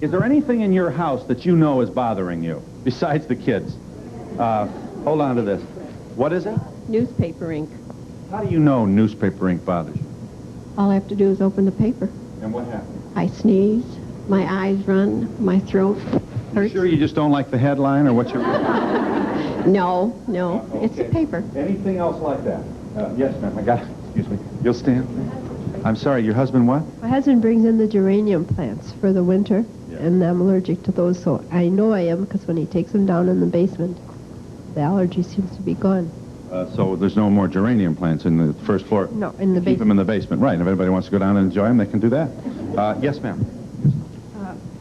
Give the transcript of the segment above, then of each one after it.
Is there anything in your house that you know is bothering you, besides the kids? Hold on to this. What is it? Newspaper ink. How do you know newspaper ink bothers you? All I have to do is open the paper. And what happens? I sneeze, my eyes run, my throat hurts. Sure you just don't like the headline, or what's your... No, Okay. it's the paper. Anything else like that? Yes, ma'am, I got it. Excuse me. You'll stand. I'm sorry, your husband what? My husband brings in the geranium plants for the winter, and I'm allergic to those, so I know I am, because when he takes them down in the basement, the allergy seems to be gone. So there's no more geranium plants in the first floor? No, in the basement. Keep them in the basement, right. If anybody wants to go down and enjoy them, they can do that. Yes, ma'am.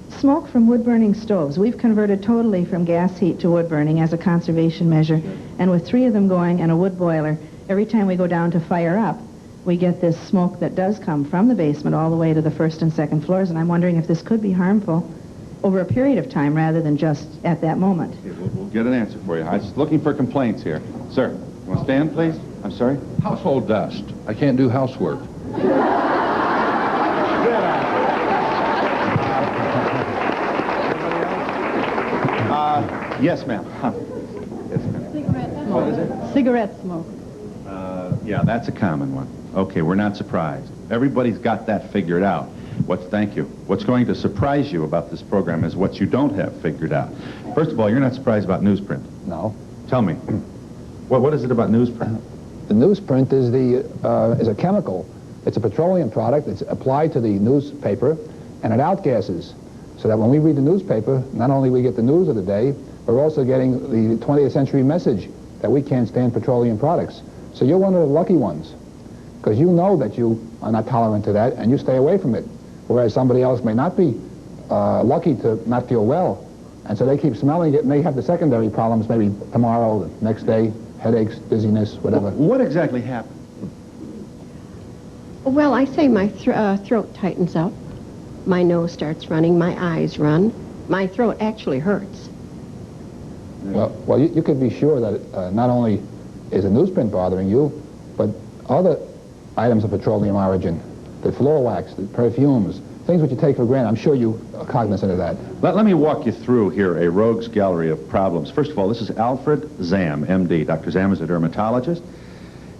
Smoke from wood-burning stoves. We've converted totally from gas heat to wood-burning as a conservation measure. And with 3 of them going and a wood boiler, every time we go down to fire up, we get this smoke that does come from the basement all the way to the 1st and 2nd floors. And I'm wondering if this could be harmful over a period of time rather than just at that moment. Okay, we'll get an answer for you. I'm just looking for complaints here. Sir, you want to stand, please? I'm sorry? Household dust. I can't do housework. Yes, ma'am. Yes, ma'am. Cigarette smoke. What is it? Cigarette smoke. Yeah, that's a common one. Okay, we're not surprised. Everybody's got that figured out. Thank you. What's going to surprise you about this program is what you don't have figured out. First of all, you're not surprised about newsprint. No. Tell me. What is it about newsprint? The newsprint is a chemical. It's a petroleum product. It's applied to the newspaper, and it outgasses. So that when we read the newspaper, not only we get the news of the day, but we're also getting the 20th century message that we can't stand petroleum products. So you're one of the lucky ones, because you know that you are not tolerant to that, and you stay away from it. Whereas somebody else may not be lucky to not feel well, and so they keep smelling it, and they have the secondary problems maybe tomorrow, the next day, headaches, dizziness, whatever. What exactly happened? Well, I say my throat tightens up, my nose starts running, my eyes run, my throat actually hurts. Well, you could be sure that not only is a newsprint bothering you, but other items of petroleum origin, the floor wax, the perfumes, things which you take for granted. I'm sure you are cognizant of that. Let me walk you through here a rogues gallery of problems. First of all, this is Alfred Zamm, M.D. Dr. Zamm is a dermatologist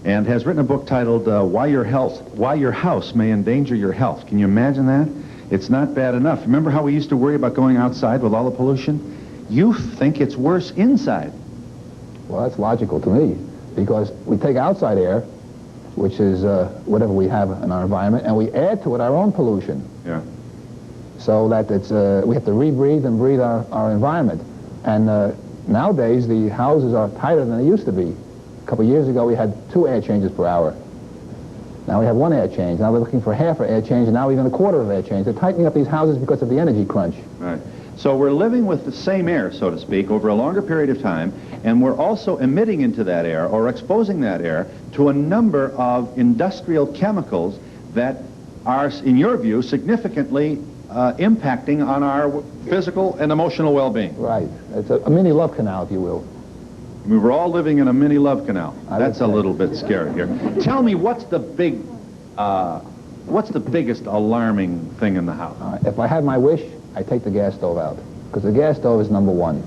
and has written a book titled Why Your House May Endanger Your Health. Can you imagine that? It's not bad enough. Remember how we used to worry about going outside with all the pollution? You think it's worse inside. Well, that's logical to me, because we take outside air, which is whatever we have in our environment, and we add to it our own pollution. Yeah. So that it's we have to rebreathe and breathe our environment. And nowadays, the houses are tighter than they used to be. A couple of years ago, we had 2 air changes per hour. Now we have 1 air change. Now we're looking for half an air change, and now even a quarter of air change. They're tightening up these houses because of the energy crunch. Right. So we're living with the same air, so to speak, over a longer period of time, and we're also emitting into that air or exposing that air to a number of industrial chemicals that are, in your view, significantly impacting on our physical and emotional well-being. Right. It's a mini love canal, if you will. We were all living in a mini love canal. That's a little bit scary here. Tell me, what's the biggest alarming thing in the house? If I had my wish, I take the gas stove out, because the gas stove is number 1.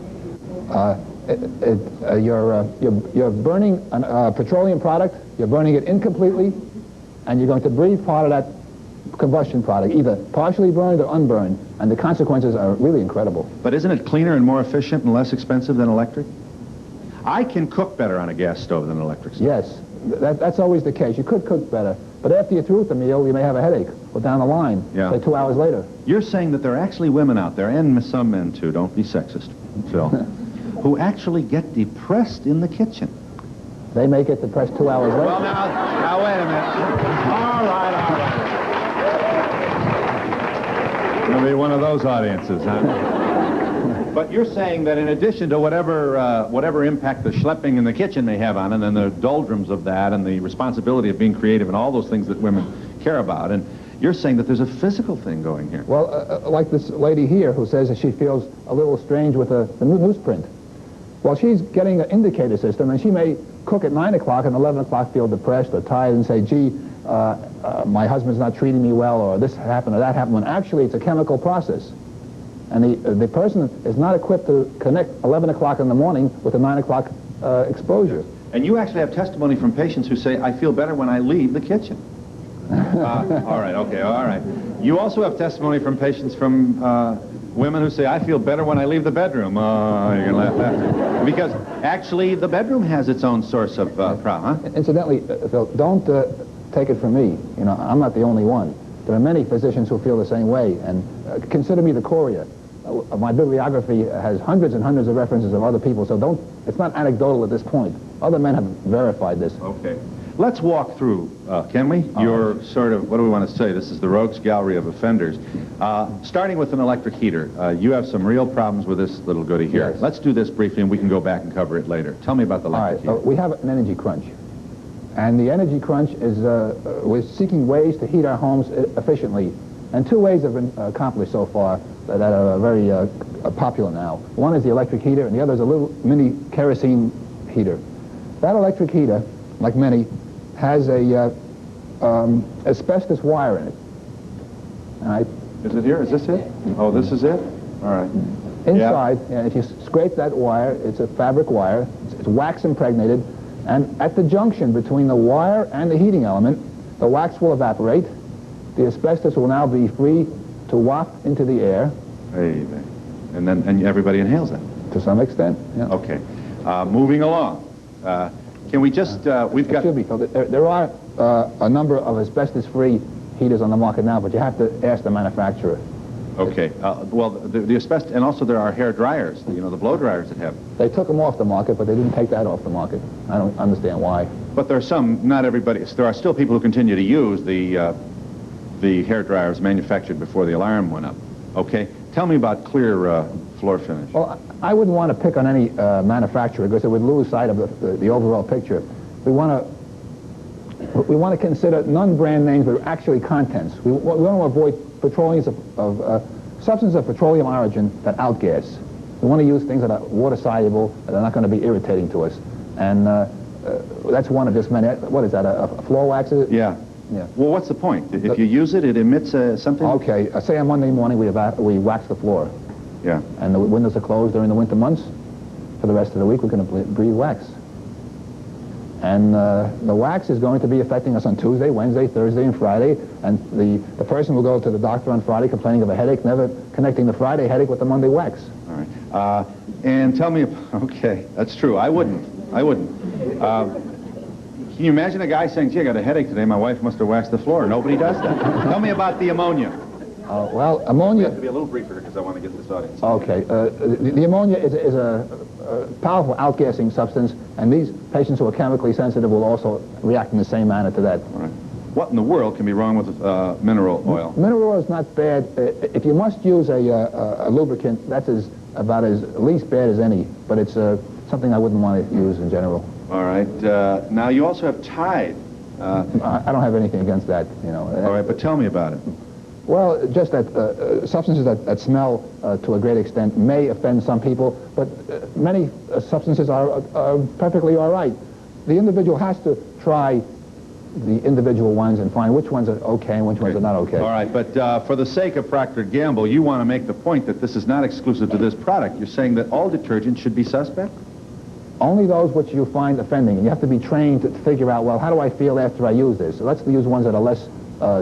You're burning a petroleum product, you're burning it incompletely, and you're going to breathe part of that combustion product, either partially burned or unburned, and the consequences are really incredible. But isn't it cleaner and more efficient and less expensive than electric? I can cook better on a gas stove than an electric stove. Yes, that's always the case. You could cook better, but after you're through with the meal, you may have a headache, or down the line, say 2 hours later. You're saying that there are actually women out there, and some men too, don't be sexist, Phil, who actually get depressed in the kitchen. They may get depressed 2 hours later. Well, now wait a minute. All right. You'll be one of those audiences, huh? But you're saying that in addition to whatever impact the schlepping in the kitchen may have on it, and the doldrums of that, and the responsibility of being creative, and all those things that women care about, and you're saying that there's a physical thing going here. Well, like this lady here who says that she feels a little strange with the newsprint. Well, she's getting an indicator system, and she may cook at 9 o'clock and 11 o'clock feel depressed or tired and say, gee, my husband's not treating me well, or this happened or that happened, when actually it's a chemical process. And the person is not equipped to connect 11 o'clock in the morning with a 9 o'clock exposure. And you actually have testimony from patients who say, I feel better when I leave the kitchen. All right, okay, all right. You also have testimony from patients from women who say, I feel better when I leave the bedroom. Oh, you're going to laugh after. Because actually, the bedroom has its own source of problem, huh? Incidentally, Phil, don't take it from me. You know, I'm not the only one. There are many physicians who feel the same way, and consider me the courier. My bibliography has hundreds and hundreds of references of other people, so it's not anecdotal at this point. Other men have verified this. Okay. Let's walk through, can we? Your sort of, what do we want to say? This is the Rogues Gallery of Offenders. Starting with an electric heater. You have some real problems with this little goodie here. Yes. Let's do this briefly and we can go back and cover it later. Tell me about the electric heater. We have an energy crunch. And the energy crunch is, we're seeking ways to heat our homes efficiently. And two ways have been accomplished so far that are very popular now. One is the electric heater, and the other is a little mini kerosene heater. That electric heater, like many, has a asbestos wire in it. All right. Is it here? Is this it? Oh, this is it? All right. Inside, if you scrape that wire, it's a fabric wire. It's wax impregnated. And at the junction between the wire and the heating element, the wax will evaporate. The asbestos will now be free to waft into the air. Hey, and everybody inhales that? To some extent, yeah. Okay. Moving along. Can we just, we've got... Excuse me, there are a number of asbestos-free heaters on the market now, but you have to ask the manufacturer. Okay. Well, the asbestos, and also there are hair dryers, you know, the blow dryers that have... They took them off the market, but they didn't take that off the market. I don't understand why. But there are some, not everybody, there are still people who continue to use the hair dryers manufactured before the alarm went up. Okay. Tell me about clear floor finish. Well, I wouldn't want to pick on any manufacturer because it would lose sight of the overall picture. We want to consider non-brand names, but actually contents. We want to avoid petroleum substances of petroleum origin that outgas. We want to use things that are water soluble, that are not going to be irritating to us. And that's one of just many. What is that? A floor wax? Is it? Yeah. Yeah. Well, what's the point? If you use it, it emits something? Okay. Say on Monday morning we wax the floor. Yeah. And the windows are closed during the winter months. For the rest of the week, we're going to breathe wax. And the wax is going to be affecting us on Tuesday, Wednesday, Thursday, and Friday. And the person will go to the doctor on Friday complaining of a headache, never connecting the Friday headache with the Monday wax. All right. And tell me, okay, that's true. I wouldn't. Can you imagine a guy saying, gee, I got a headache today, my wife must have waxed the floor? Nobody does that. Tell me about the ammonia. Well, ammonia... You have to be a little briefer because I want to get this audience. Okay. The ammonia is a powerful outgassing substance, and these patients who are chemically sensitive will also react in the same manner to that. All right. What in the world can be wrong with mineral oil? Mineral oil is not bad. If you must use a lubricant, that's about as least bad as any, but it's something I wouldn't want to use in general. All right. Now, you also have Tide. I don't have anything against that, you know. All right, but tell me about it. Well, just that substances that smell to a great extent may offend some people, but many substances are perfectly all right. The individual has to try the individual ones and find which ones are okay and which ones are not okay. All right, but for the sake of Procter & Gamble, you want to make the point that this is not exclusive to this product. You're saying that all detergents should be suspect? Only those which you find offending, and you have to be trained to figure out, well, how do I feel after I use this? So let's use ones that are less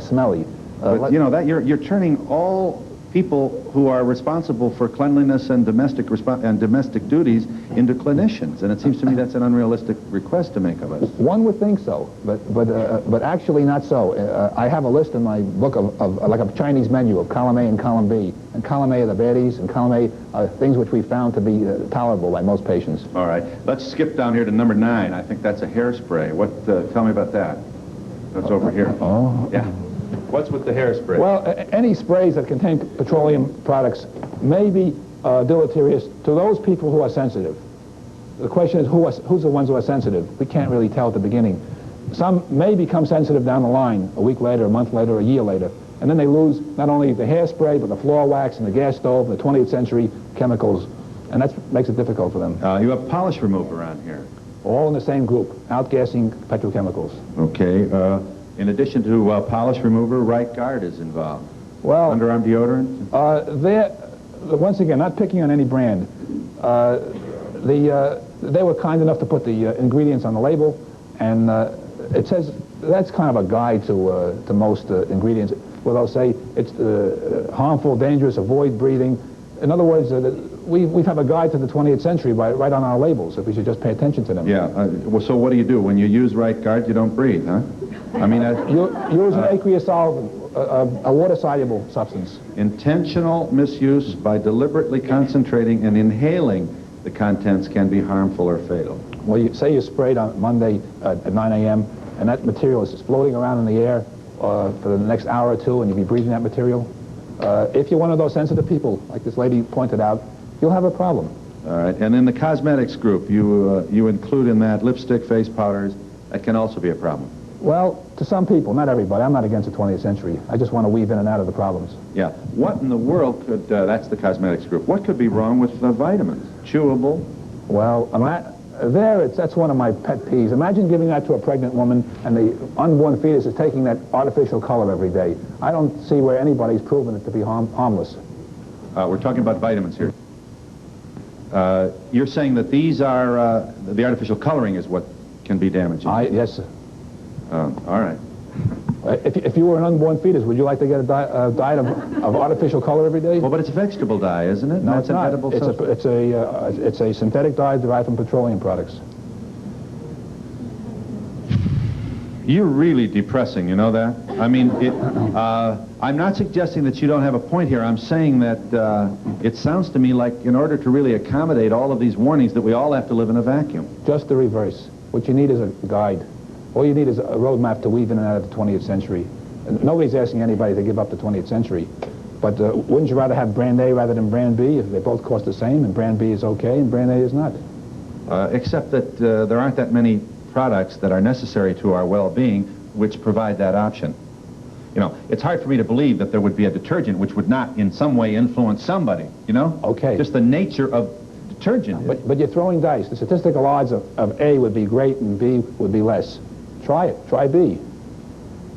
smelly. But you know that you're turning all people who are responsible for cleanliness and domestic duties into clinicians, and it seems to me that's an unrealistic request to make of us. One would think so, but actually not so. I have a list in my book of like a Chinese menu of column A and column B, and column A are the baddies, and column A are things which we found to be tolerable by most patients. All right, let's skip down here to number 9. I think that's a hairspray. What? Tell me about that. That's over here. Oh. Yeah. What's with the hairspray? Well, any sprays that contain petroleum products may be deleterious to those people who are sensitive. The question is who's the ones who are sensitive? We can't really tell at the beginning. Some may become sensitive down the line, a week later, a month later, a year later, and then they lose not only the hairspray, but the floor wax and the gas stove, the 20th century chemicals, and that makes it difficult for them. You have polish remover on here. All in the same group, outgassing petrochemicals. Okay. In addition to polish remover, right guard is involved. Well, underarm deodorant? once again, not picking on any brand. They were kind enough to put the ingredients on the label, and it says that's kind of a guide to most ingredients. Where they'll say it's harmful, dangerous, avoid breathing. In other words, we have a guide to the 20th century right on our labels, if we should just pay attention to them. Yeah, well, so what do you do? When you use right guard, you don't breathe, huh? I mean... use an aqueous solvent, a water-soluble substance. Intentional misuse by deliberately concentrating and inhaling the contents can be harmful or fatal. Well, say you sprayed on Monday at 9 a.m., and that material is floating around in the air for the next hour or two, and you'll be breathing that material. If you're one of those sensitive people, like this lady pointed out, you'll have a problem. All right, and in the cosmetics group, you include in that lipstick, face powders. That can also be a problem. Well, to some people, not everybody. I'm not against the 20th century. I just want to weave in and out of the problems. Yeah. What in the world could, that's the cosmetics group, what could be wrong with vitamins? Chewable? Well, that's one of my pet peeves. Imagine giving that to a pregnant woman and the unborn fetus is taking that artificial color every day. I don't see where anybody's proven it to be harmless. We're talking about vitamins here. You're saying that these are, the artificial coloring is what can be damaging? Yes, sir. All right. If you were an unborn fetus, would you like to get a diet of artificial color every day? Well, but it's a vegetable dye, isn't it? No, it's not. Edible It's a synthetic dye derived from petroleum products. You're really depressing, you know that? I mean, I'm not suggesting that you don't have a point here. I'm saying that it sounds to me like in order to really accommodate all of these warnings that we all have to live in a vacuum. Just the reverse. What you need is a guide. All you need is a roadmap to weave in and out of the 20th century. And nobody's asking anybody to give up the 20th century. But wouldn't you rather have brand A rather than brand B if they both cost the same and brand B is okay and brand A is not? Except that there aren't that many products that are necessary to our well-being which provide that option. You know, it's hard for me to believe that there would be a detergent which would not in some way influence somebody, you know? Okay. Just the nature of detergent. But you're throwing dice. The statistical odds of A would be great and B would be less. Try it. Try B.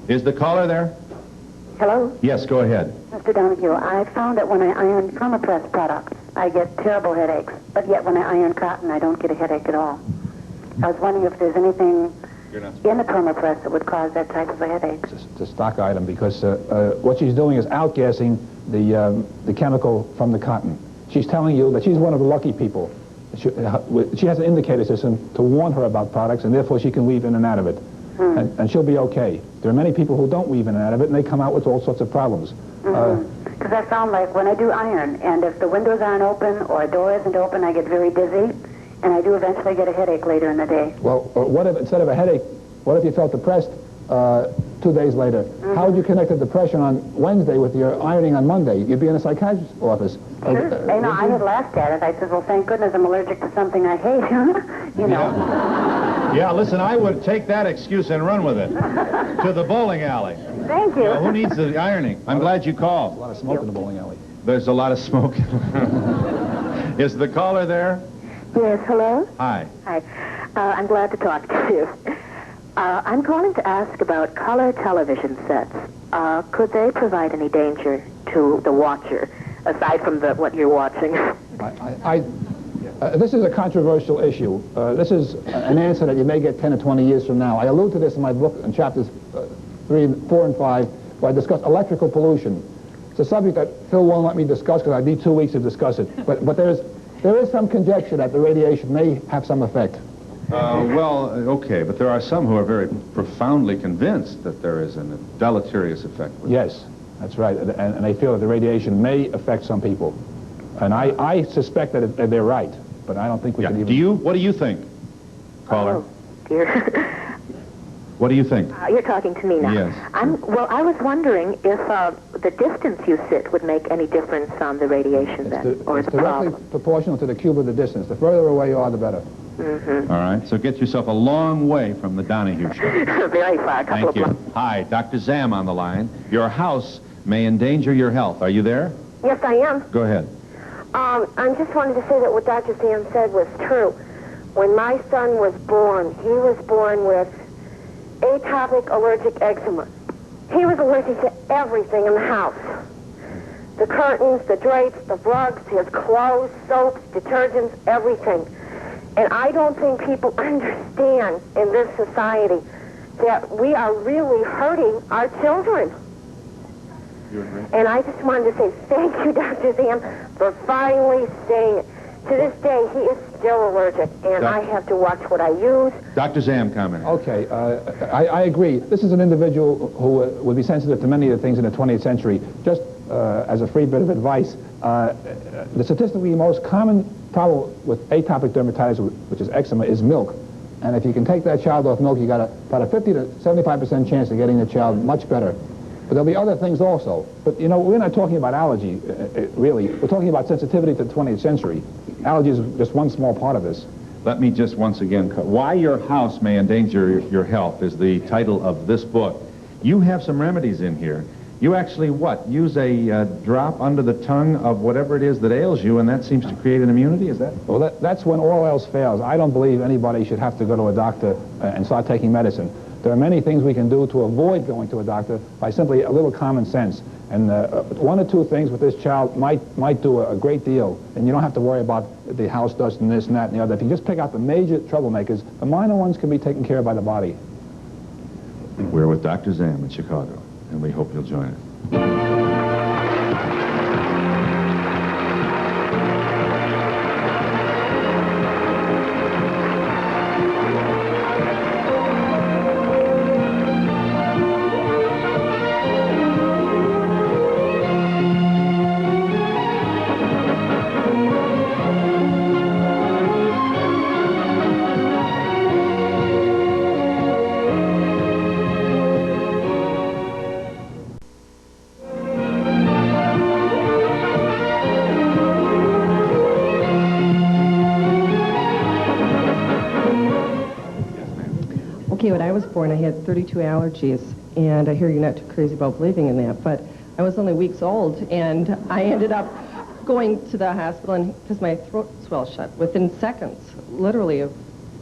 Is the caller there? Hello? Yes, go ahead. Mr. Donahue, I found that when I iron permapress products, I get terrible headaches. But yet when I iron cotton, I don't get a headache at all. I was wondering if there's anything in the permapress that would cause that type of a headache. It's a stock item because what she's doing is outgassing the chemical from the cotton. She's telling you that she's one of the lucky people. She has an indicator system to warn her about products, and therefore she can weave in and out of it. And she'll be okay. There are many people who don't weave in and out of it, and they come out with all sorts of problems. Because I found like when I do iron, and if the windows aren't open or a door isn't open, I get very dizzy, and I do eventually get a headache later in the day. Well, what if instead of a headache, what if you felt depressed 2 days later? How would you connect the depression on Wednesday with your ironing on Monday? You'd be in a psychiatrist's office. Sure. I had laughed at it. I said, well, thank goodness I'm allergic to something I hate, you know. Yeah, listen, I would take that excuse and run with it to the bowling alley. Thank you. Who needs the ironing? I'm glad you There's a called. lot of smoke in the bowling alley. There's a lot of smoke. Is the caller there? Yes, hello? Hi. Hi. I'm glad to talk to you. I'm calling to ask about color television sets. Could they provide any danger to the watcher, aside from what you're watching? This is a controversial issue. This is an answer that you may get 10 or 20 years from now. I allude to this in my book in chapters 3, 4, and 5, where I discuss electrical pollution. It's a subject that Phil won't let me discuss because I need 2 weeks to discuss it. But there is some conjecture that the radiation may have some effect. Well, okay, but there are some who are very profoundly convinced that there is a deleterious effect. Yes, that's right, and they feel that the radiation may affect some people. And I suspect that they're right, but I don't think we can even... What do you think, caller? Oh, dear. What do you think? You're talking to me now. Yes. Well, I was wondering if the distance you sit would make any difference on the radiation then, or it's the directly problem. proportional to the cube of the distance. The further away you are, the better. Mm-hmm. All right, so get yourself a long way from the Donahue Show. Very far, a couple Thank you. of blocks. Hi, Dr. Zamm on the line. Your house may endanger your health. Are you there? Yes, I am. Go ahead. I just wanted to say that what Dr. Zamm said was true. When my son was born, he was born with atopic allergic eczema. He was allergic to everything in the house. The curtains, the drapes, the rugs, his clothes, soaps, detergents, everything. And I don't think people understand in this society that we are really hurting our children. You agree? And I just wanted to say thank you, Dr. Zamm, for finally saying it. To this day, he is still allergic, and I have to watch what I use. Dr. Zamm, comment. Okay, I agree. This is an individual who would be sensitive to many of the things in the 20th century. Just as a free bit of advice, the statistically most common problem with atopic dermatitis, which is eczema, is milk. And if you can take that child off milk, you got about a 50 to 75% chance of getting the child much better. But there'll be other things also. But, you know, we're not talking about allergy, really. We're talking about sensitivity to the 20th century. Allergy is just one small part of this. Let me just once again, Why Your House May Endanger Your Health is the title of this book. You have some remedies in here. You actually, use a drop under the tongue of whatever it is that ails you, and that seems to create an immunity, is that? Well, that's when all else fails. I don't believe anybody should have to go to a doctor and start taking medicine. There are many things we can do to avoid going to a doctor by simply a little common sense. And one or two things with this child might do a great deal. And you don't have to worry about the house dust and this and that and the other. If you just pick out the major troublemakers, the minor ones can be taken care of by the body. We're with Dr. Zamm in Chicago, and we hope you'll join us. When I was born, I had 32 allergies, and I hear you're not too crazy about believing in that, but I was only weeks old, and I ended up going to the hospital because my throat swelled shut within seconds, literally, of,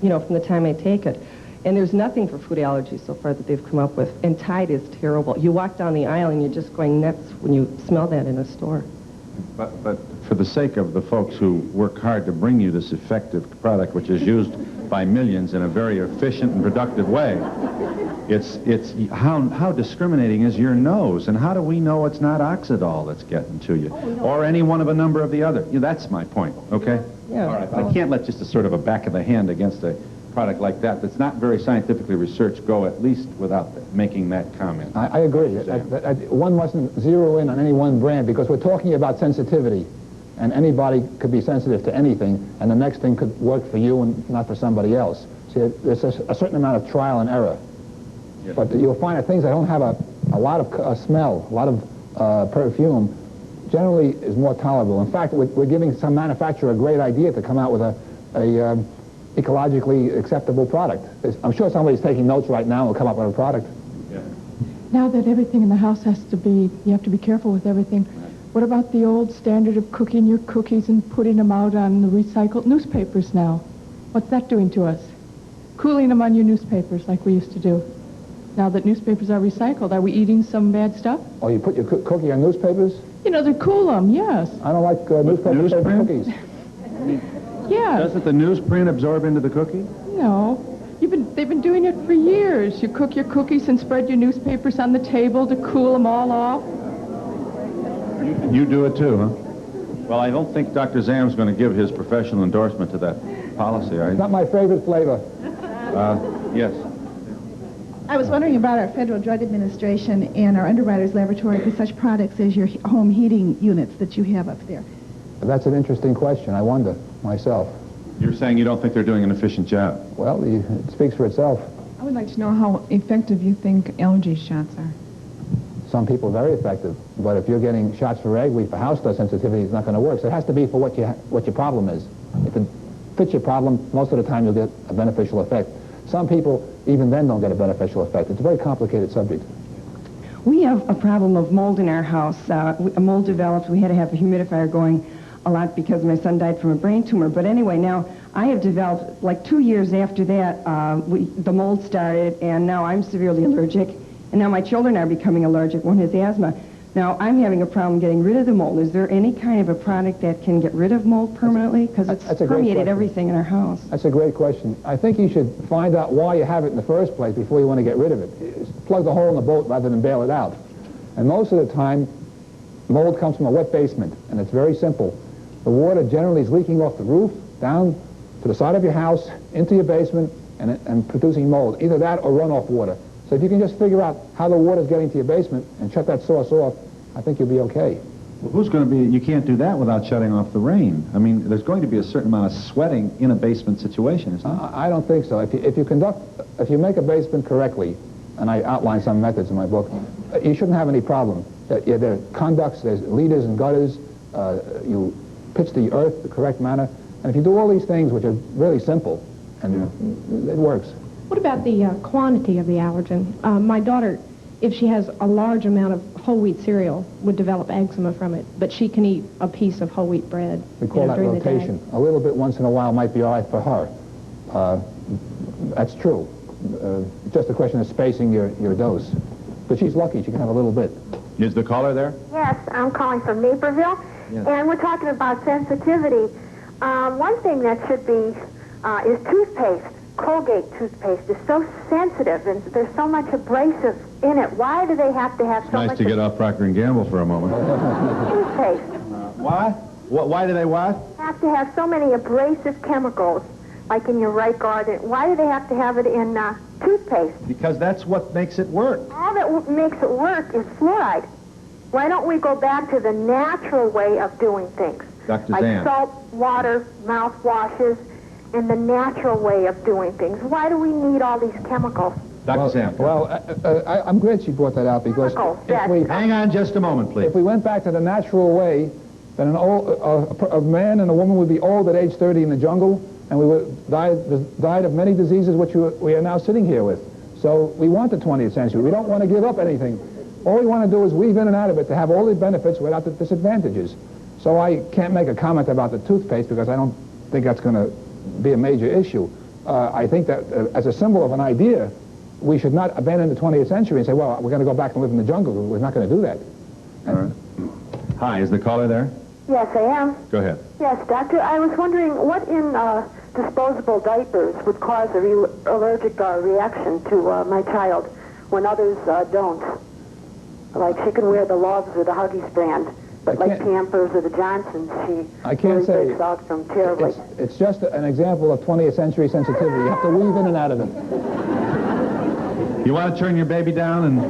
from the time I take it. And there's nothing for food allergies so far that they've come up with, and Tide is terrible. You walk down the aisle, and you're just going nuts when you smell that in a store. But for the sake of the folks who work hard to bring you this effective product, which is used by millions in a very efficient and productive way, it's how discriminating is your nose, and how do we know it's not Oxidol that's getting to you, or any one of a number of the other? That's my point. Okay. Yeah. All right. I can't let just a sort of a back of the hand against a product like that's not very scientifically researched go at least without making that comment. I agree. One mustn't zero in on any one brand because we're talking about sensitivity, and anybody could be sensitive to anything, and the next thing could work for you and not for somebody else. See, there's a certain amount of trial and error. Yes. But you'll find that things that don't have a lot of smell, a lot of perfume, generally is more tolerable. In fact, we're giving some manufacturer a great idea to come out with a ecologically acceptable product. I'm sure somebody's taking notes right now and will come up with a product. Yeah. Now that everything in the house you have to be careful with everything. What about the old standard of cooking your cookies and putting them out on the recycled newspapers now? What's that doing to us? Cooling them on your newspapers like we used to do. Now that newspapers are recycled, are we eating some bad stuff? Oh, you put your cookie on newspapers? To cool them, yes. I don't like newspaper cookies. Yeah. Doesn't the newsprint absorb into the cookie? No. They've been doing it for years. You cook your cookies and spread your newspapers on the table to cool them all off. You do it too, huh? Well, I don't think Dr. Zamm's going to give his professional endorsement to that policy, are you? It's not my favorite flavor. Yes. I was wondering about our Federal Drug Administration and our underwriters laboratory for such products as your home heating units that you have up there. That's an interesting question. I wonder myself. You're saying you don't think they're doing an efficient job? Well, it speaks for itself. I would like to know how effective you think allergy shots are. Some people are very effective, but if you're getting shots for ragweed for house dust sensitivity, it's not going to work. So it has to be for what your problem is. If it fits your problem, most of the time you'll get a beneficial effect. Some people, even then, don't get a beneficial effect. It's a very complicated subject. We have a problem of mold in our house. Mold developed. We had to have a humidifier going a lot because my son died from a brain tumor. But anyway, now I have developed, like 2 years after that, the mold started, and now I'm severely allergic. And now my children are becoming allergic. One has asthma. Now, I'm having a problem getting rid of the mold. Is there any kind of a product that can get rid of mold permanently? Because it's permeated everything in our house. That's a great question. I think you should find out why you have it in the first place before you want to get rid of it. Plug the hole in the boat rather than bail it out. And most of the time, mold comes from a wet basement, and it's very simple. The water generally is leaking off the roof, down to the side of your house, into your basement, and producing mold. Either that or runoff water. So if you can just figure out how the water's getting to your basement and shut that source off, I think you'll be okay. Well, who's going to be, you can't do that without shutting off the rain. I mean, there's going to be a certain amount of sweating in a basement situation, isn't there? I don't think so. If you make a basement correctly, and I outline some methods in my book, you shouldn't have any problem. There are conducts, there's leaders and gutters, you pitch the earth the correct manner, and if you do all these things, which are really simple, and it works. What about the quantity of the allergen? My daughter, if she has a large amount of whole wheat cereal, would develop eczema from it, but she can eat a piece of whole wheat bread. We call that rotation. A little bit once in a while might be all right for her. That's true. Just a question of spacing your dose. But she's lucky. She can have a little bit. Is the caller there? Yes, I'm calling from Naperville, and we're talking about sensitivity. One thing that should be is toothpaste. Colgate toothpaste is so sensitive, and there's so much abrasive in it. Why do they have to have so much? Nice to get off Procter & Gamble for a moment. Toothpaste. Why? Why do they what? Have to have so many abrasive chemicals, like in your right guard. Why do they have to have it in toothpaste? Because that's what makes it work. All that makes it work is fluoride. Why don't we go back to the natural way of doing things? Dr. Like Zamm. soap, water, mouthwashes, and the natural way of doing things. Why do we need all these chemicals? Dr. Zamm. Well, I'm glad she brought that out because hang on just a moment, please. If we went back to the natural way, then a man and a woman would be old at age 30 in the jungle, and we would died of many diseases which we are now sitting here with. So we want the 20th century. We don't want to give up anything. All we want to do is weave in and out of it to have all the benefits without the disadvantages. So I can't make a comment about the toothpaste because I don't think that's going to be a major issue. I think that as a symbol of an idea, we should not abandon the 20th century and say, well, we're going to go back and live in the jungle. We're not going to do that. All right. Hi, is the caller there? Yes, I am. Go ahead. Yes, doctor, I was wondering what in disposable diapers would cause an allergic reaction to my child when others don't. Like she can wear the Loves or the Huggies brand, but like Pampers or the Johnsons, I can't say breaks out from terribly. It's just an example of 20th century sensitivity. You have to weave in and out of it. You want to turn your baby down and...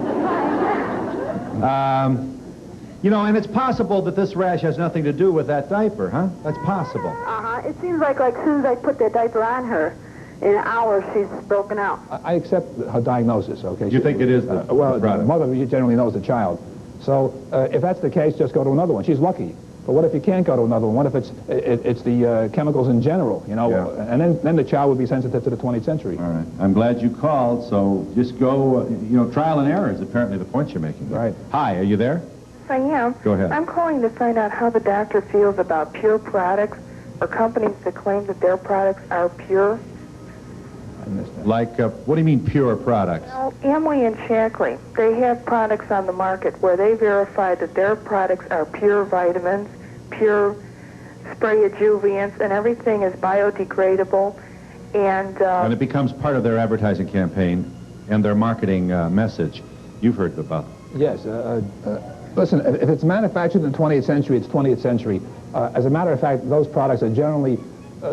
you know, and it's possible that this rash has nothing to do with that diaper, huh? That's possible. Uh-huh. It seems like as soon as I put that diaper on her, in an hour she's broken out. I accept her diagnosis, okay? You think it is the well, product? The mother generally knows the child. So if that's the case, just go to another one. She's lucky. But what if you can't go to another one? What if it's the chemicals in general, you know? Yeah. And then the child would be sensitive to the 20th century. All right. I'm glad you called, so just go, you know, trial and error is apparently the point you're making. Right. Hi, are you there? I am. Go ahead. I'm calling to find out how the doctor feels about pure products or companies that claim that their products are pure. Like, what do you mean pure products? Well, Amway and Shackley, they have products on the market where they verify that their products are pure vitamins, pure spray adjuvants, and everything is biodegradable. And it becomes part of their advertising campaign and their marketing message. You've heard about it. Yes. Listen, if it's manufactured in the 20th century, it's 20th century. As a matter of fact, those products are generally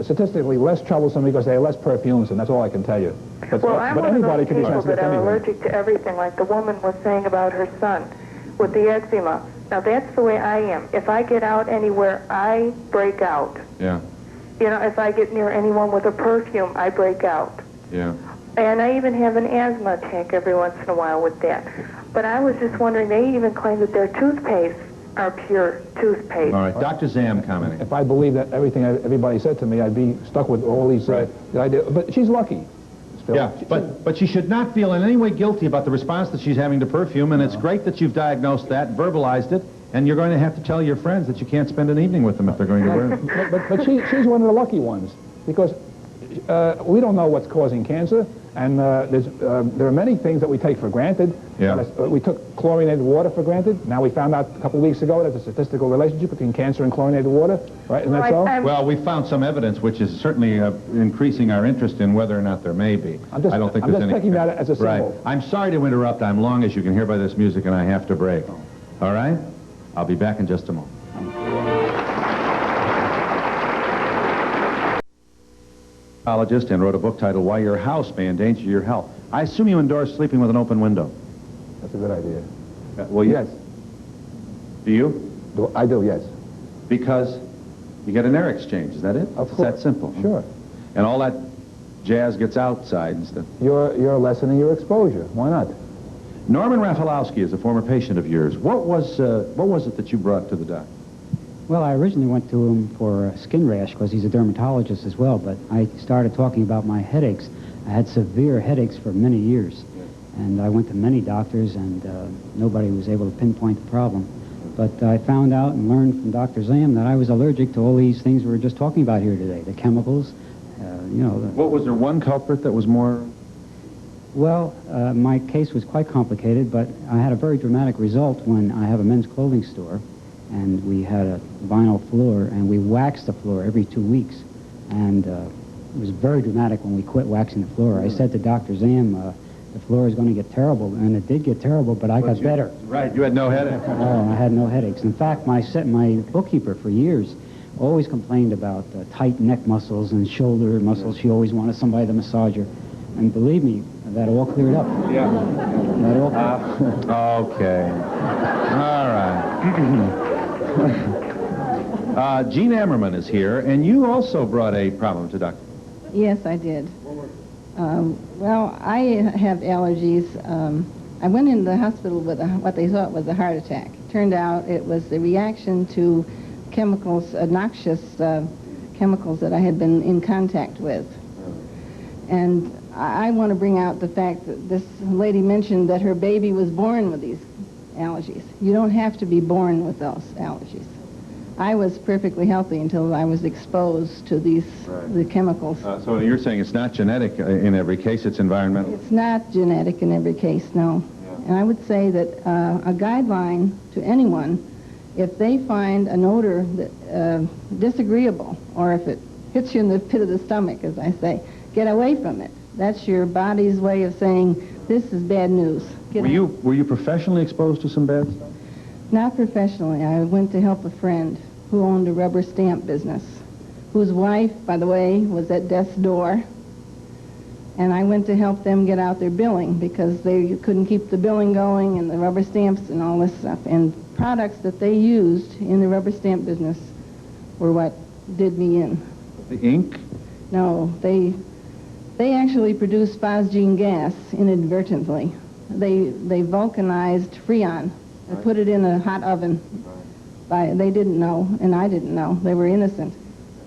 statistically less troublesome because they have less perfumes, and that's all I can tell you. But I'm one anybody of can be those people sensitive that to are anything. allergic to everything, like the woman was saying about her son with the eczema. Now, that's the way I am. If I get out anywhere, I break out. Yeah. You know, if I get near anyone with a perfume, I break out. Yeah. And I even have an asthma attack every once in a while with that. But I was just wondering, they even claim that their toothpaste are pure toothpaste. All right, Dr. Zamm commenting. If I believed that everything everybody said to me, I'd be stuck with all these ideas. But she's lucky. Phil. Yeah, but she should not feel in any way guilty about the response that she's having to perfume, and it's great that you've diagnosed that, verbalized it, and you're going to have to tell your friends that you can't spend an evening with them if they're going to wear it. But she's one of the lucky ones, because we don't know what's causing cancer, And there are many things that we take for granted. Yeah. We took chlorinated water for granted. Now we found out a couple of weeks ago there's a statistical relationship between cancer and chlorinated water. Right? Isn't that so? Well, we found some evidence which is certainly increasing our interest in whether or not there may be. I don't think there's any. I'm just taking that as a symbol. Right. I'm sorry to interrupt. I'm long, as you can hear by this music, and I have to break. All right? I'll be back in just a moment. And wrote a book titled Why Your House May Endanger Your Health. I assume you endorse sleeping with an open window. That's a good idea. Well, yes. Do you? I do, yes. Because you get an air exchange, is that it? Of It's course. that simple. Sure. And all that jazz gets outside instead. You're lessening your exposure. Why not? Norman Rafalowski is a former patient of yours. What was it that you brought to the doctor? Well, I originally went to him for a skin rash because he's a dermatologist as well, but I started talking about my headaches. I had severe headaches for many years, and I went to many doctors, and nobody was able to pinpoint the problem. But I found out and learned from Dr. Zamm that I was allergic to all these things we were just talking about here today, the chemicals, What was there one culprit that was more... Well, my case was quite complicated, but I had a very dramatic result when I have a men's clothing store, and we had a vinyl floor, and we waxed the floor every 2 weeks. And it was very dramatic when we quit waxing the floor. I said to Dr. Zamm, the floor is going to get terrible, and it did get terrible, but I got better. Right, you had no headache. Oh, I had no headaches. In fact, my bookkeeper for years always complained about tight neck muscles and shoulder muscles. She always wanted somebody to massage her. And believe me, that all cleared up. Yeah. That all Okay. All right. Gene Ammerman is here, and you also brought a problem to Dr. Yes, I did. Well, I have allergies. I went in the hospital with what they thought was a heart attack. Turned out it was the reaction to chemicals, noxious chemicals that I had been in contact with. And I want to bring out the fact that this lady mentioned that her baby was born with these allergies. You don't have to be born with those allergies. I was perfectly healthy until I was exposed to the chemicals. So you're saying it's not genetic in every case, it's environmental? It's not genetic in every case, no. Yeah. And I would say that a guideline to anyone, if they find an odor that, disagreeable, or if it hits you in the pit of the stomach, as I say, get away from it. That's your body's way of saying, this is bad news. Were you professionally exposed to some bad stuff? Not professionally. I went to help a friend who owned a rubber stamp business, whose wife, by the way, was at death's door. And I went to help them get out their billing because they couldn't keep the billing going and the rubber stamps and all this stuff. And products that they used in the rubber stamp business were what did me in. The ink? No, they actually produced phosgene gas inadvertently. They vulcanized Freon. They put it in a hot oven. They didn't know, and I didn't know. They were innocent.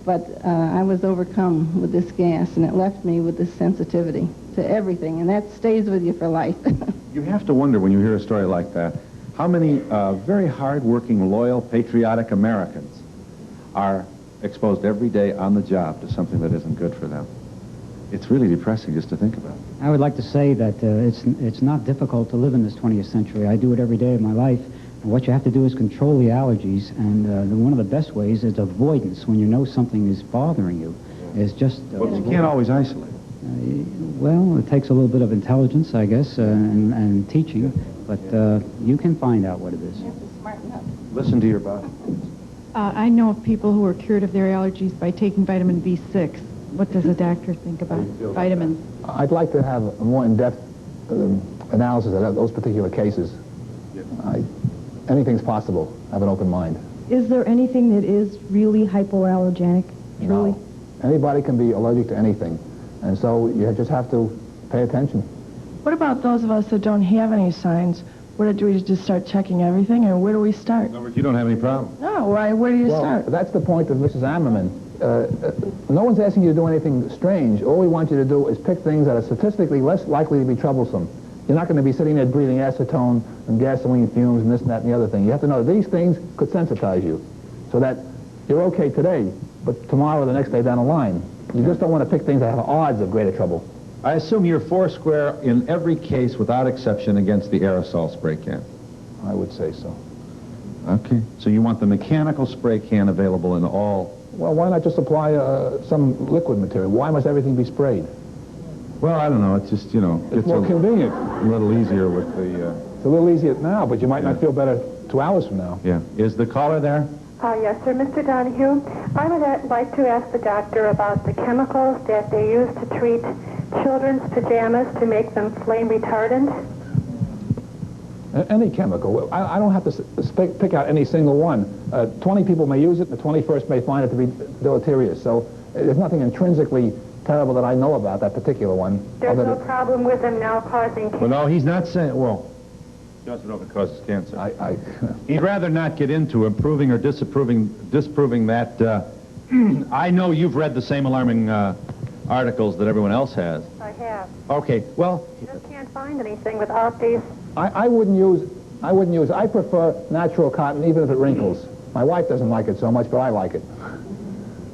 But I was overcome with this gas, and it left me with this sensitivity to everything, and that stays with you for life. You have to wonder when you hear a story like that, how many very hard-working, loyal, patriotic Americans are exposed every day on the job to something that isn't good for them. It's really depressing just to think about. I would like to say that it's not difficult to live in this 20th century. I do it every day of my life. And what you have to do is control the allergies, and one of the best ways is avoidance. When you know something is bothering you, is just... But you can't always isolate. Well, it takes a little bit of intelligence, I guess, and teaching, but you can find out what it is. You have to smarten up. Listen to your body. I know of people who are cured of their allergies by taking vitamin B6. What does a doctor think about vitamins? I'd like to have a more in-depth analysis of those particular cases. Anything's possible. I have an open mind. Is there anything that is really hypoallergenic? Truly? No. Anybody can be allergic to anything, and so you just have to pay attention. What about those of us that don't have any signs? Where do we just start checking everything, and where do we start? In other words, you don't have any problem. No, where do you start? That's the point of Mrs. Ammerman. No one's asking you to do anything strange. All we want you to do is pick things that are statistically less likely to be troublesome. You're not going to be sitting there breathing acetone and gasoline fumes and this and that and the other thing. You have to know that these things could sensitize you so that you're okay today, but tomorrow or the next day down the line. You just don't want to pick things that have odds of greater trouble. I assume you're foursquare in every case without exception against the aerosol spray can. I would say so. Okay. So you want the mechanical spray can available in all... Well, why not just apply some liquid material? Why must everything be sprayed? Well, I don't know. It's just, you know... It's more convenient. A little easier with the... It's a little easier now, but you might not feel better 2 hours from now. Yeah. Is the caller there? Yes, sir. Mr. Donahue, I would like to ask the doctor about the chemicals that they use to treat children's pajamas to make them flame retardant. Any chemical. I don't have to pick out any single one. 20 people may use it, and the 21st may find it to be deleterious. So there's nothing intrinsically terrible that I know about that particular one. There's no problem with them now causing cancer. Well, no, he's not saying... Well, he doesn't know if it causes cancer. He'd rather not get into approving or disproving that. I know you've read the same alarming articles that everyone else has. I have. Okay, well... You just can't find anything without these... I wouldn't use... I prefer natural cotton, even if it wrinkles. My wife doesn't like it so much, but I like it.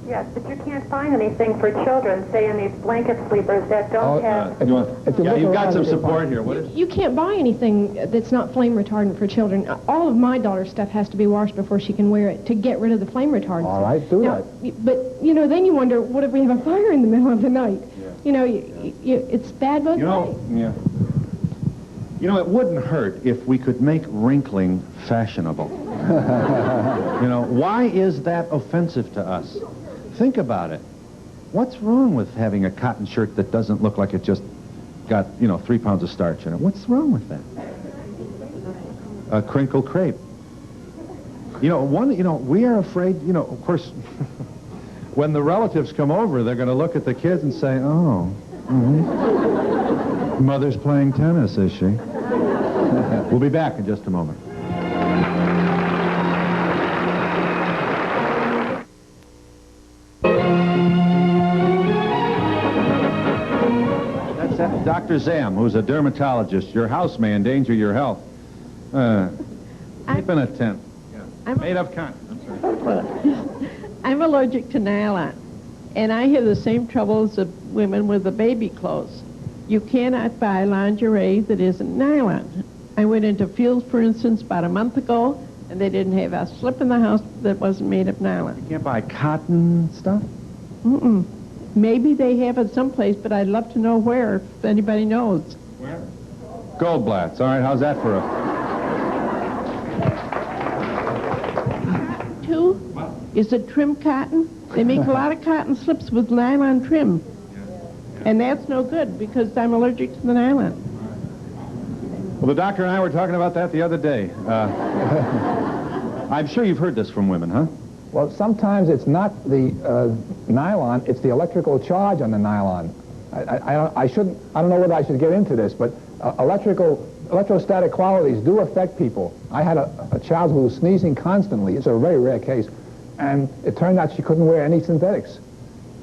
Yes, but you can't find anything for children, say in these blanket sleepers that don't have... you've got some support here. What is... You can't buy anything that's not flame retardant for children. All of my daughter's stuff has to be washed before she can wear it to get rid of the flame retardant. All right, do that. But, you know, then you wonder, what if we have a fire in the middle of the night? Yeah. You know, it's bad both ways. Yeah. You know, it wouldn't hurt if we could make wrinkling fashionable. You know, why is that offensive to us? Think about it. What's wrong with having a cotton shirt that doesn't look like it just got, 3 pounds of starch in it? What's wrong with that? A crinkle crepe. We are afraid, of course, when the relatives come over, they're going to look at the kids and say, oh, mother's playing tennis, is she? We'll be back in just a moment. That's Dr. Zamm, who's a dermatologist. Your house may endanger your health. Keep in a tent. Yeah. Made of cotton. I'm sorry. I'm allergic to nylon, and I have the same troubles as women with the baby clothes. You cannot buy lingerie that isn't nylon. I went into Fields, for instance, about a month ago, and they didn't have a slip in the house that wasn't made of nylon. You can't buy cotton stuff? Mm-mm. Maybe they have it someplace, but I'd love to know where, if anybody knows. Where? Goldblatt's. All right, how's that for a... Two, is it trim cotton? They make a lot of cotton slips with nylon trim. And that's no good, because I'm allergic to the nylon. Well, the doctor and I were talking about that the other day. I'm sure you've heard this from women, huh? Well, sometimes it's not the nylon, it's the electrical charge on the nylon. I don't know whether I should get into this, but electrostatic qualities do affect people. I had a child who was sneezing constantly. It's a very rare case. And it turned out she couldn't wear any synthetics.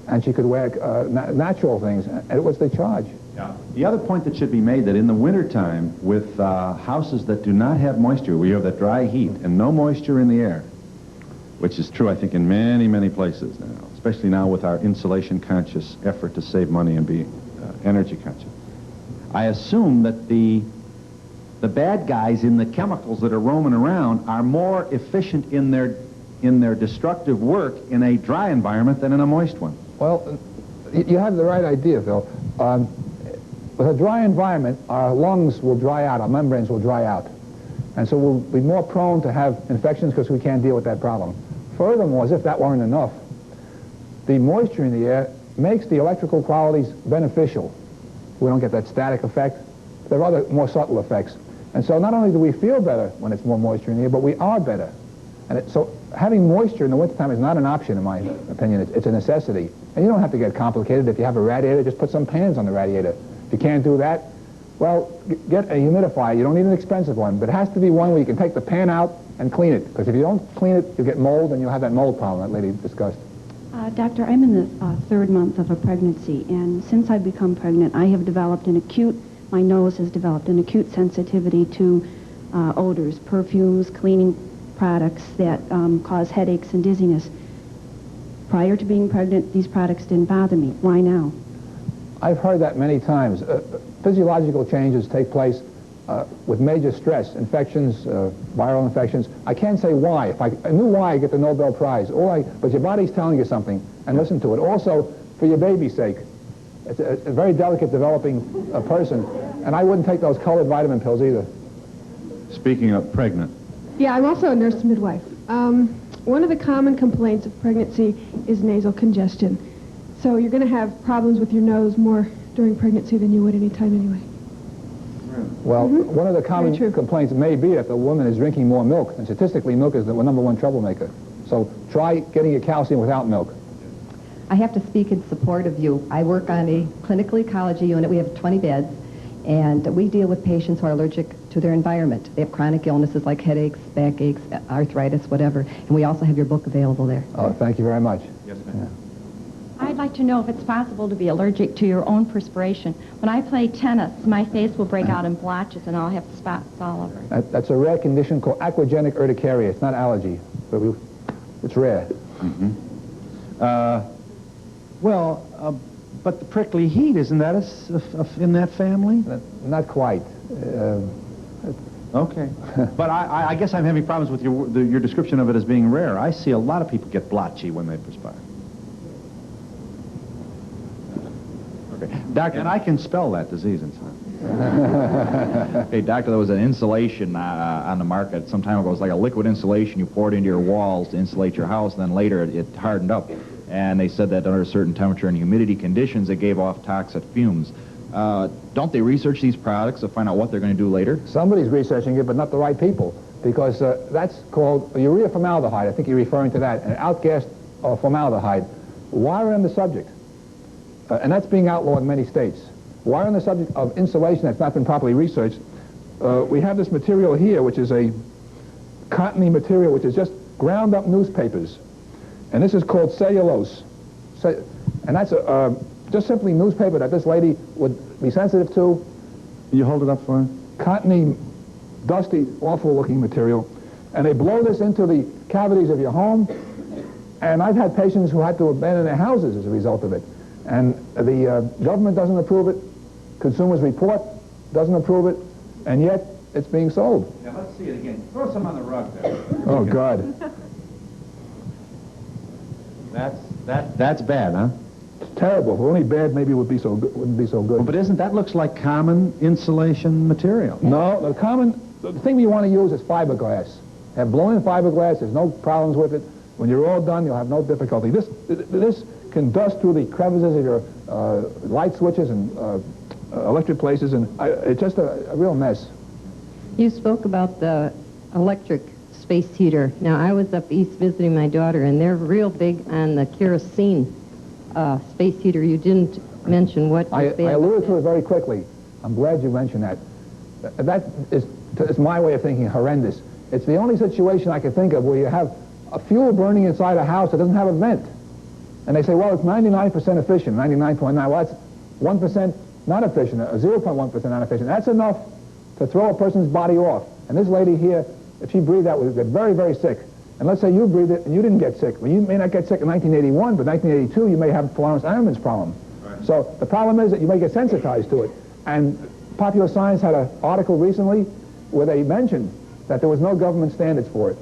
And she could wear natural things. And it was the charge. Yeah. The other point that should be made that in the wintertime, with houses that do not have moisture, where you have that dry heat and no moisture in the air, which is true, I think, in many, many places now, especially now with our insulation-conscious effort to save money and be energy-conscious. I assume that the bad guys in the chemicals that are roaming around are more efficient in their destructive work in a dry environment than in a moist one. Well, you have the right idea, Phil. With a dry environment, our lungs will dry out, our membranes will dry out. And so we'll be more prone to have infections because we can't deal with that problem. Furthermore, as if that weren't enough, the moisture in the air makes the electrical qualities beneficial. We don't get that static effect. There are other more subtle effects. And so not only do we feel better when it's more moisture in the air, but we are better. And so having moisture in the wintertime is not an option, in my opinion. It's a necessity. And you don't have to get complicated. If you have a radiator, just put some pans on the radiator. If you can't do that, well, get a humidifier. You don't need an expensive one, but it has to be one where you can take the pan out and clean it. Because if you don't clean it, you'll get mold, and you'll have that mold problem that lady discussed. Doctor, I'm in the third month of a pregnancy, and since I've become pregnant, I have developed my nose has developed an acute sensitivity to odors, perfumes, cleaning products that cause headaches and dizziness. Prior to being pregnant, these products didn't bother me. Why now? I've heard that many times. Physiological changes take place with major stress, infections, viral infections. I can't say why. If I knew why, I get the Nobel Prize. But your body's telling you something, and listen to it. Also, for your baby's sake. It's a very delicate developing person, and I wouldn't take those colored vitamin pills either. Speaking of pregnant. Yeah, I'm also a nurse midwife. One of the common complaints of pregnancy is nasal congestion. So you're going to have problems with your nose more during pregnancy than you would any time anyway. Well, one of the common complaints may be that the woman is drinking more milk, and statistically milk is the number one troublemaker. So try getting your calcium without milk. I have to speak in support of you. I work on a clinical ecology unit. We have 20 beds, and we deal with patients who are allergic to their environment. They have chronic illnesses like headaches, backaches, arthritis, whatever, and we also have your book available there. Oh, thank you very much. Yes, ma'am. I'd like to know if it's possible to be allergic to your own perspiration. When I play tennis, my face will break out in blotches and I'll have spots all over. That's a rare condition called aquagenic urticaria. It's not allergy, but it's rare. But the prickly heat, isn't that in that family? Not quite. Okay. But I guess I'm having problems with your description of it as being rare. I see a lot of people get blotchy when they perspire. Okay. Doctor, and I can spell that disease inside. Hey, doctor, there was an insulation on the market some time ago. It was like a liquid insulation. You poured into your walls to insulate your house, and then later it hardened up. And they said that under a certain temperature and humidity conditions, it gave off toxic fumes. Don't they research these products to find out what they're going to do later? Somebody's researching it, but not the right people, because that's called urea formaldehyde. I think you're referring to that, and outgassed formaldehyde. Why are on the subject? And that's being outlawed in many states. Why on the subject of insulation that's not been properly researched? We have this material here, which is a cottony material, which is just ground up newspapers. And this is called cellulose. And that's just simply newspaper that this lady would be sensitive to. You hold it up for her? Cottony, dusty, awful-looking material. And they blow this into the cavities of your home. And I've had patients who had to abandon their houses as a result of it. And the government doesn't approve it. Consumers Report doesn't approve it. And yet, it's being sold. Yeah, let's see it again. Throw some on the rug there. Oh, God. That's bad, huh? It's terrible. If only bad, maybe it would be so good, wouldn't be so good. Well, but that looks like common insulation material? No, the thing we want to use is fiberglass. Have blown-in fiberglass. There's no problems with it. When you're all done, you'll have no difficulty. This can dust through the crevices of your light switches and electric places, and it's just a real mess. You spoke about the electric space heater. Now, I was up east visiting my daughter, and they're real big on the kerosene space heater. You didn't mention what... I alluded to it very quickly. I'm glad you mentioned that. That is my way of thinking horrendous. It's the only situation I can think of where you have a fuel burning inside a house that doesn't have a vent. And they say, well, it's 99% efficient, 99.9. Well, that's 1% not efficient, 0.1% not efficient. That's enough to throw a person's body off. And this lady here, if she breathed that, would get very, very sick. And let's say you breathed it and you didn't get sick. Well, you may not get sick in 1981, but 1982 you may have Florence Ironman's problem. Right. So the problem is that you may get sensitized to it. And Popular Science had an article recently where they mentioned that there was no government standards for it.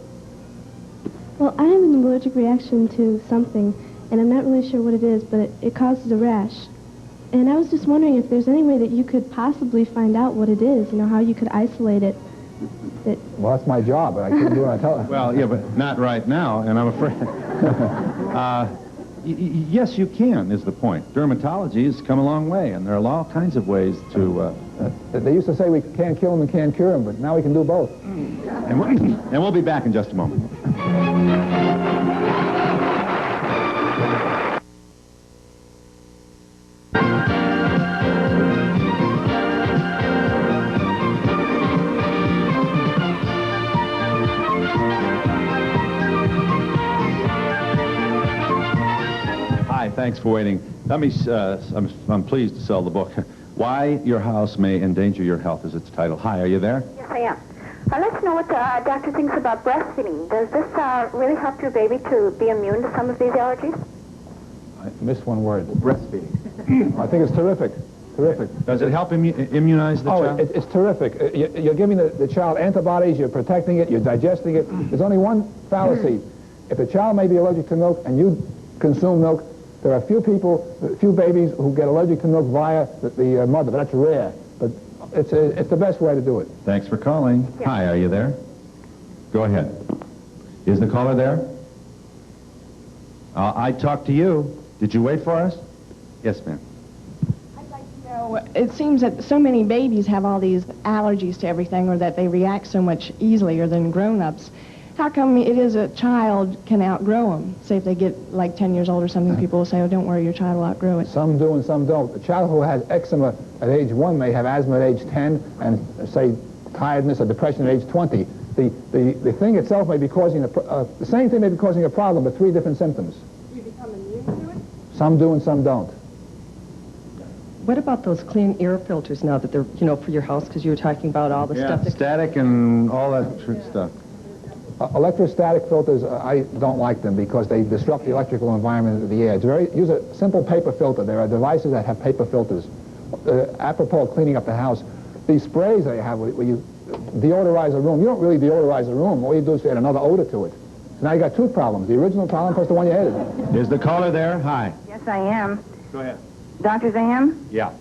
Well, I have an allergic reaction to something, and I'm not really sure what it is, but it causes a rash. And I was just wondering if there's any way that you could possibly find out what it is, how you could isolate it. Well, that's my job, but I couldn't do what I tell her. Well, yeah, but not right now, and I'm afraid... yes, you can, is the point. Dermatology has come a long way, and there are all kinds of ways to... They used to say we can't kill them and can't cure them, but now we can do both. And we'll be back in just a moment. Thanks for waiting. I'm pleased to sell the book. Why Your House May Endanger Your Health is its title. Hi, are you there? Yes, I am. Let's know what the doctor thinks about breastfeeding. Does this really help your baby to be immune to some of these allergies? I missed one word. Breastfeeding. I think it's terrific. Terrific. Does it help immunize the child? It's terrific. You're giving the child antibodies, you're protecting it, you're digesting it. There's only one fallacy. If the child may be allergic to milk and you consume milk, there are few babies who get allergic to milk via the mother, but that's rare. But it's the best way to do it. Thanks for calling. Yeah. Hi, are you there? Go ahead. Is the caller there? I talked to you. Did you wait for us? Yes, ma'am. It seems that so many babies have all these allergies to everything, or that they react so much easier than grown-ups. How come it is a child can outgrow them? Say if they get like 10 years old or something, people will say, oh, don't worry, your child will outgrow it. Some do and some don't. A child who has eczema at age 1 may have asthma at age 10 and, say, tiredness or depression at age 20. The thing itself may be causing, the same thing may be causing a problem, but 3 different symptoms. Do you become immune to it? Some do and some don't. What about those clean air filters now that they're, for your house? Because you were talking about all the stuff. Static and all that stuff. Electrostatic filters, I don't like them because they disrupt the electrical environment of the air. Use a simple paper filter. There are devices that have paper filters. Apropos of cleaning up the house, these sprays they have where you deodorize a room, you don't really deodorize a room. All you do is add another odor to it. So now you got 2 problems. The original problem plus the one you added. Is the caller there? Hi. Yes, I am. Go ahead. Dr. Zamm? Yeah.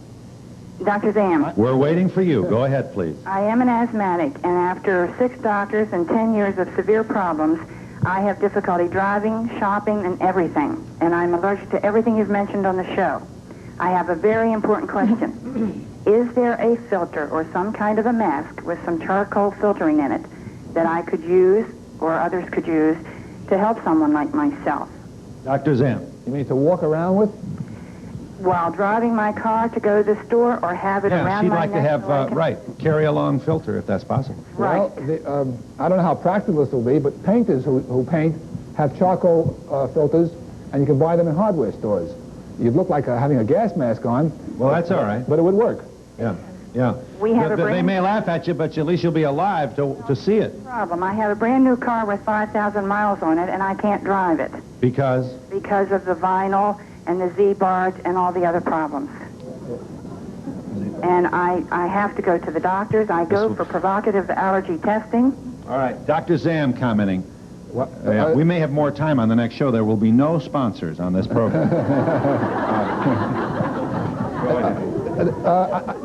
Dr. Zamm. We're waiting for you. Go ahead, please. I am an asthmatic, and after 6 doctors and 10 years of severe problems, I have difficulty driving, shopping, and everything. And I'm allergic to everything you've mentioned on the show. I have a very important question. Is there a filter or some kind of a mask with some charcoal filtering in it that I could use or others could use to help someone like myself? Dr. Zamm. You mean to walk around with? While driving my car to go to the store or have it around my neck? Yeah, she'd like to have, carry-along filter if that's possible. Right. Well, I don't know how practical this will be, but painters who paint have charcoal filters, and you can buy them in hardware stores. You'd look like having a gas mask on. Well, that's all right. But it would work. Yeah, yeah. We have They may laugh at you, but at least you'll be alive to see it. Problem. I have a brand new car with 5,000 miles on it, and I can't drive it. Because? Because of the vinyl and the Z-bars and all the other problems. And I have to go to the doctors. I go for provocative allergy testing. All right, Dr. Zamm commenting. We may have more time on the next show. There will be no sponsors on this program. Go ahead.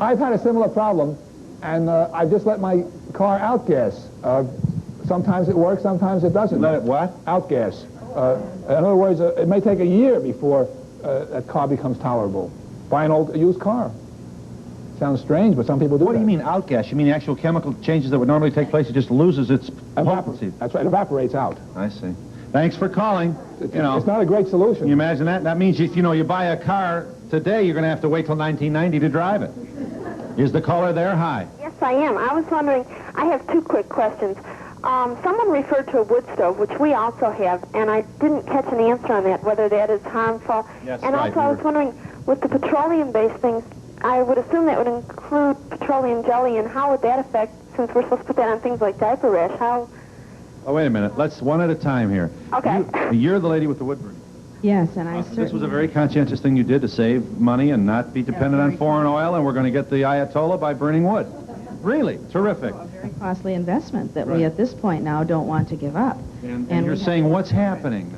I've had a similar problem, and I've just let my car outgas. Sometimes it works, sometimes it doesn't. Let it what? Outgas. In other words, it may take a year before that car becomes tolerable. Buy an old used car. Sounds strange, but some people do. What do you mean outgas? You mean the actual chemical changes that would normally take place? It just loses its potency. That's right. It evaporates out. I see. Thanks for calling. It's not a great solution. Can you imagine that? That means if you buy a car today, you're going to have to wait till 1990 to drive it. Is the caller there? Hi. Yes, I am. I was wondering. I have 2 quick questions. Someone referred to a wood stove, which we also have, and I didn't catch an answer on that, whether that is harmful. Yes, and right. also, I was wondering, with the petroleum-based things, I would assume that would include petroleum jelly, and how would that affect, since we're supposed to put that on things like diaper rash, how... Oh, wait a minute. Let's one at a time here. Okay. You're the lady with the wood burning. Yes, and I certainly... This was a very conscientious thing you did to save money and not be dependent on foreign oil, and we're going to get the Ayatollah by burning wood. Really, terrific. A very costly investment that we at this point now don't want to give up. And you're saying what's happening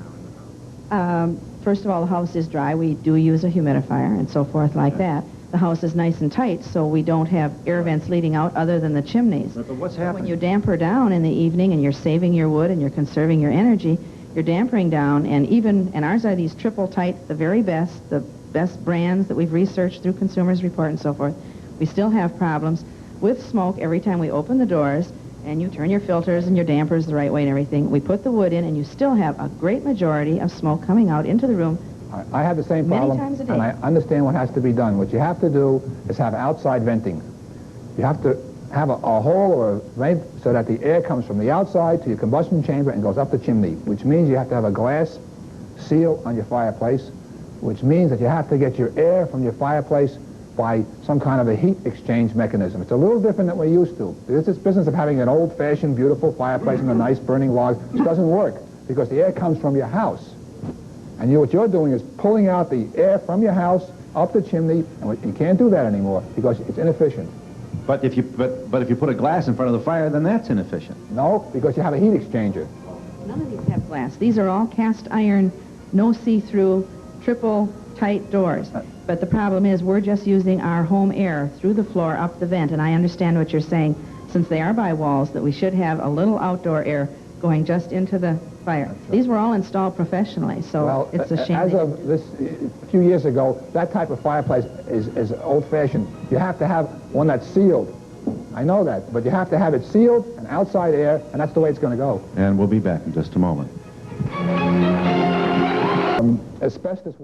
now? First of all, the house is dry. We do use a humidifier and so forth like that. The house is nice and tight, so we don't have air vents leading out other than the chimneys. But what's happening? When you damper down in the evening and you're saving your wood and you're conserving your energy, you're dampering down, and ours are these triple tight, the very best, the best brands that we've researched through Consumers Report and so forth. We still have problems with smoke every time we open the doors, and you turn your filters and your dampers the right way and everything. We put the wood in, and you still have a great majority of smoke coming out into the room. I have the same problem, many times a day. and I understand what has to be done. What you have to do is have outside venting. You have to have a hole or a vent so that the air comes from the outside to your combustion chamber and goes up the chimney, which means you have to have a glass seal on your fireplace, which means that you have to get your air from your fireplace by some kind of a heat exchange mechanism. It's a little different than we're used to. This business of having an old-fashioned, beautiful fireplace and a nice burning log doesn't work because the air comes from your house. And what you're doing is pulling out the air from your house up the chimney, and you can't do that anymore because it's inefficient. But if you put a glass in front of the fire, then that's inefficient. No, because you have a heat exchanger. None of these have glass. These are all cast iron, no see-through, triple tight doors. But the problem is we're just using our home air through the floor up the vent, and I understand what you're saying, since they are by walls, that we should have a little outdoor air going just into the fire. Right. These were all installed professionally, so it's a shame. As of this, a few years ago, that type of fireplace is old-fashioned. You have to have one that's sealed. I know that, but you have to have it sealed and outside air, and that's the way it's going to go. And we'll be back in just a moment. Asbestos.